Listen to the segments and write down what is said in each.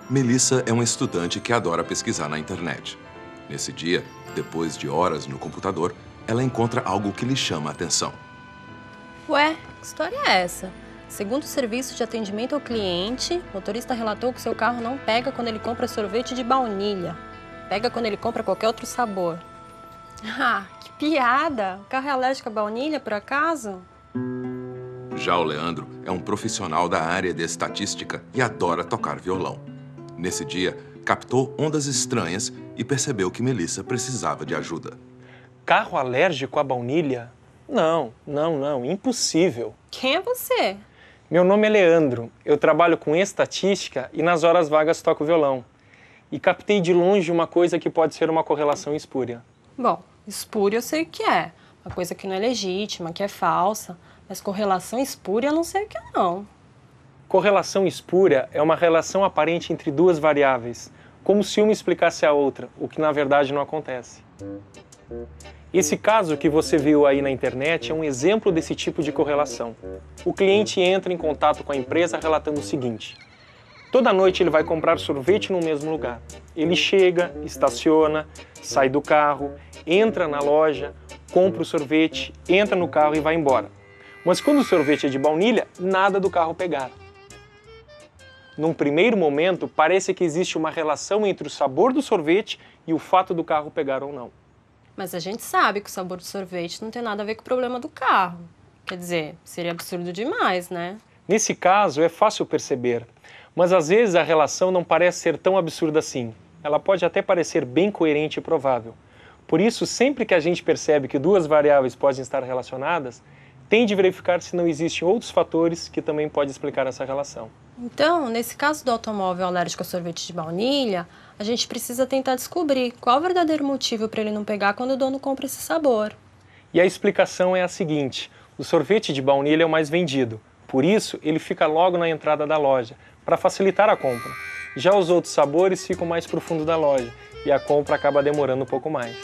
Melissa é uma estudante que adora pesquisar na internet. Nesse dia, depois de horas no computador, ela encontra algo que lhe chama a atenção. Ué, que história é essa? Segundo o serviço de atendimento ao cliente, o motorista relatou que seu carro não pega quando ele compra sorvete de baunilha. Pega quando ele compra qualquer outro sabor. Ah, que piada! O carro é alérgico à baunilha, por acaso? Já o Leandro é um profissional da área de estatística e adora tocar violão. Nesse dia, captou ondas estranhas e percebeu que Melissa precisava de ajuda. Carro alérgico à baunilha? Não, impossível. Quem é você? Meu nome é Leandro, eu trabalho com estatística e nas horas vagas toco violão. E captei de longe uma coisa que pode ser uma correlação espúria. Bom, espúria eu sei o que é. Uma coisa que não é legítima, que é falsa. Mas correlação espúria eu não sei o que é, não. Correlação espúria é uma relação aparente entre duas variáveis, como se uma explicasse a outra, o que na verdade não acontece. Esse caso que você viu aí na internet é um exemplo desse tipo de correlação. O cliente entra em contato com a empresa relatando o seguinte: toda noite ele vai comprar sorvete no mesmo lugar. Ele chega, estaciona, sai do carro, entra na loja, compra o sorvete, entra no carro e vai embora. Mas quando o sorvete é de baunilha, nada do carro pegar. Num primeiro momento, parece que existe uma relação entre o sabor do sorvete e o fato do carro pegar ou não. Mas a gente sabe que o sabor do sorvete não tem nada a ver com o problema do carro. Quer dizer, seria absurdo demais, né? Nesse caso, é fácil perceber, mas às vezes a relação não parece ser tão absurda assim. Ela pode até parecer bem coerente e provável. Por isso, sempre que a gente percebe que duas variáveis podem estar relacionadas, tem de verificar se não existem outros fatores que também podem explicar essa relação. Então, nesse caso do automóvel alérgico a sorvete de baunilha, a gente precisa tentar descobrir qual é o verdadeiro motivo para ele não pegar quando o dono compra esse sabor. E a explicação é a seguinte: o sorvete de baunilha é o mais vendido, por isso ele fica logo na entrada da loja, para facilitar a compra. Já os outros sabores ficam mais pro fundo da loja e a compra acaba demorando um pouco mais.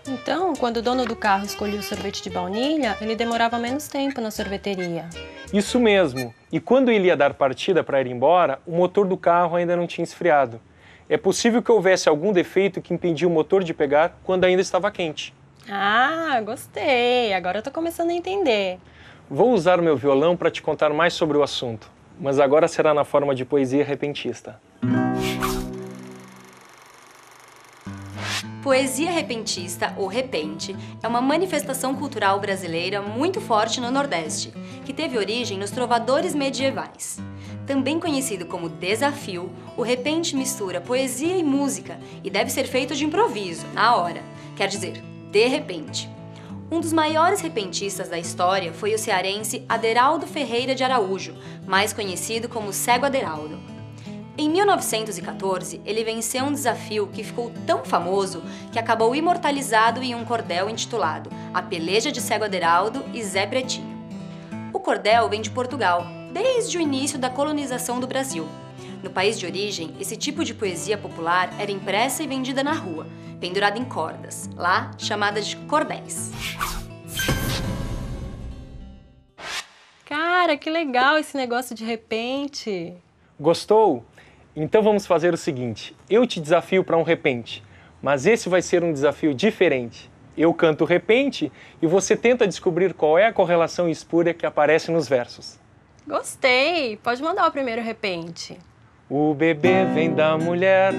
Então, quando o dono do carro escolhia o sorvete de baunilha, ele demorava menos tempo na sorveteria. Isso mesmo. E quando ele ia dar partida para ir embora, o motor do carro ainda não tinha esfriado. É possível que houvesse algum defeito que impedia o motor de pegar quando ainda estava quente. Ah, gostei. Agora eu tô começando a entender. Vou usar o meu violão para te contar mais sobre o assunto, mas agora será na forma de poesia repentista. Poesia repentista, ou repente, é uma manifestação cultural brasileira muito forte no Nordeste, que teve origem nos trovadores medievais. Também conhecido como desafio, o repente mistura poesia e música e deve ser feito de improviso, na hora, quer dizer, de repente. Um dos maiores repentistas da história foi o cearense Aderaldo Ferreira de Araújo, mais conhecido como Cego Aderaldo. Em 1914, ele venceu um desafio que ficou tão famoso que acabou imortalizado em um cordel intitulado A Peleja de Cego Aderaldo e Zé Pretinho. O cordel vem de Portugal, desde o início da colonização do Brasil. No país de origem, esse tipo de poesia popular era impressa e vendida na rua, pendurada em cordas, lá chamadas de cordéis. Cara, que legal esse negócio de repente. Gostou? Então vamos fazer o seguinte: eu te desafio para um repente, mas esse vai ser um desafio diferente. Eu canto o repente e você tenta descobrir qual é a correlação espúria que aparece nos versos. Gostei! Pode mandar o primeiro repente. O bebê vem da mulher,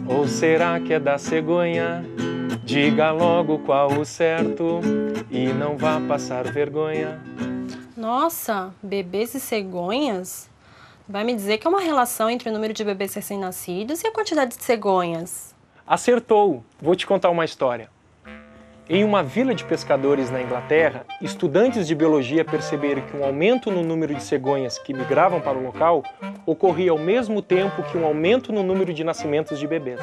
ou será que é da cegonha? Diga logo qual o certo e não vá passar vergonha. Nossa, bebês e cegonhas? Vai me dizer que é uma relação entre o número de bebês recém-nascidos e a quantidade de cegonhas. Acertou! Vou te contar uma história. Em uma vila de pescadores na Inglaterra, estudantes de biologia perceberam que um aumento no número de cegonhas que migravam para o local ocorria ao mesmo tempo que um aumento no número de nascimentos de bebês.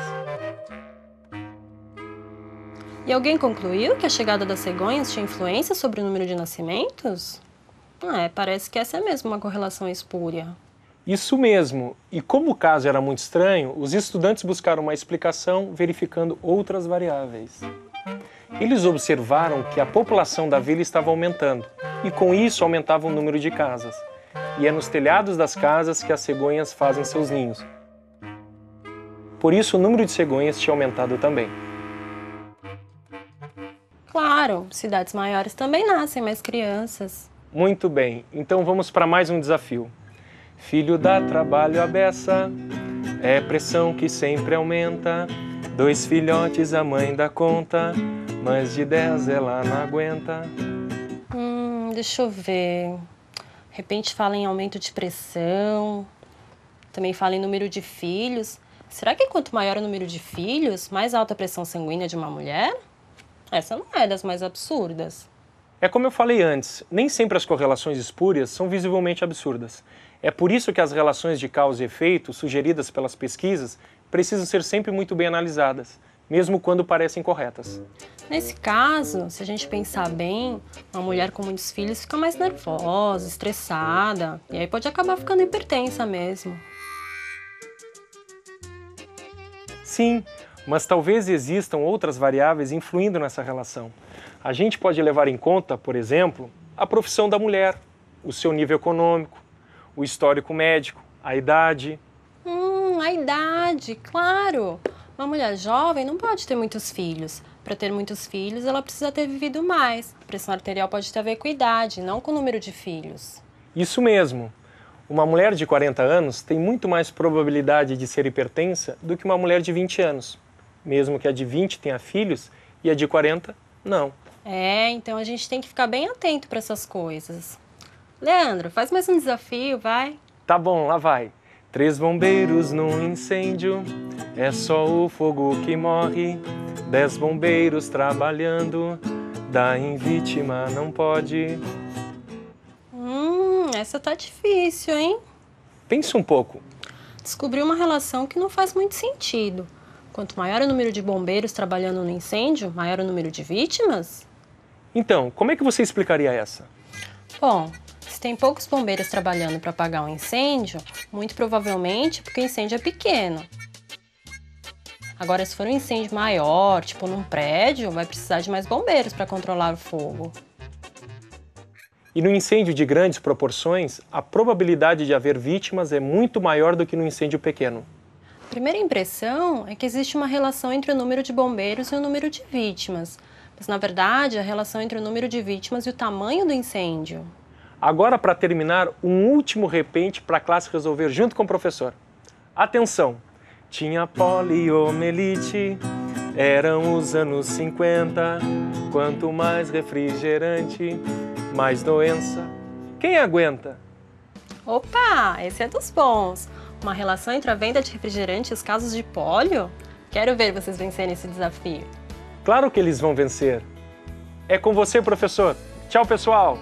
E alguém concluiu que a chegada das cegonhas tinha influência sobre o número de nascimentos? Parece que essa é mesmo uma correlação espúria. Isso mesmo, e como o caso era muito estranho, os estudantes buscaram uma explicação verificando outras variáveis. Eles observaram que a população da vila estava aumentando, e com isso aumentava o número de casas. e é nos telhados das casas que as cegonhas fazem seus ninhos. Por isso, o número de cegonhas tinha aumentado também. Claro, cidades maiores também nascem mais crianças. Muito bem, então vamos para mais um desafio. Filho dá trabalho à beça, é pressão que sempre aumenta. 2 filhotes a mãe dá conta, mas de 10 ela não aguenta. Deixa eu ver. De repente fala em aumento de pressão, também fala em número de filhos. Será que quanto maior o número de filhos, mais alta a pressão sanguínea de uma mulher? Essa não é das mais absurdas. É como eu falei antes, nem sempre as correlações espúrias são visivelmente absurdas. É por isso que as relações de causa e efeito sugeridas pelas pesquisas precisam ser sempre muito bem analisadas, mesmo quando parecem corretas. Nesse caso, se a gente pensar bem, uma mulher com muitos filhos fica mais nervosa, estressada, e aí pode acabar ficando hipertensa mesmo. Sim, mas talvez existam outras variáveis influindo nessa relação. A gente pode levar em conta, por exemplo, a profissão da mulher, o seu nível econômico, o histórico médico, a idade. A idade, claro! Uma mulher jovem não pode ter muitos filhos. Para ter muitos filhos, ela precisa ter vivido mais. A pressão arterial pode ter a ver com idade, não com o número de filhos. Isso mesmo. Uma mulher de 40 anos tem muito mais probabilidade de ser hipertensa do que uma mulher de 20 anos. Mesmo que a de 20 tenha filhos e a de 40, não. Então a gente tem que ficar bem atento para essas coisas. Leandro, faz mais um desafio, vai. Tá bom, lá vai. 3 bombeiros num incêndio, é só o fogo que morre. 10 bombeiros trabalhando, dar em vítima não pode. Essa tá difícil, hein? Pensa um pouco. Descobri uma relação que não faz muito sentido. Quanto maior o número de bombeiros trabalhando no incêndio, maior o número de vítimas? Então, como é que você explicaria essa? Bom, se tem poucos bombeiros trabalhando para apagar um incêndio, muito provavelmente porque o incêndio é pequeno. Agora, se for um incêndio maior, tipo num prédio, vai precisar de mais bombeiros para controlar o fogo. E no incêndio de grandes proporções, a probabilidade de haver vítimas é muito maior do que no incêndio pequeno. A primeira impressão é que existe uma relação entre o número de bombeiros e o número de vítimas. Mas, na verdade, a relação entre o número de vítimas e o tamanho do incêndio. Agora, para terminar, um último repente para a classe resolver junto com o professor. Atenção! Tinha poliomielite, eram os anos 50. Quanto mais refrigerante, mais doença. Quem aguenta? Opa, esse é dos bons. Uma relação entre a venda de refrigerante e os casos de pólio? Quero ver vocês vencerem esse desafio. Claro que eles vão vencer. É com você, professor. Tchau, pessoal!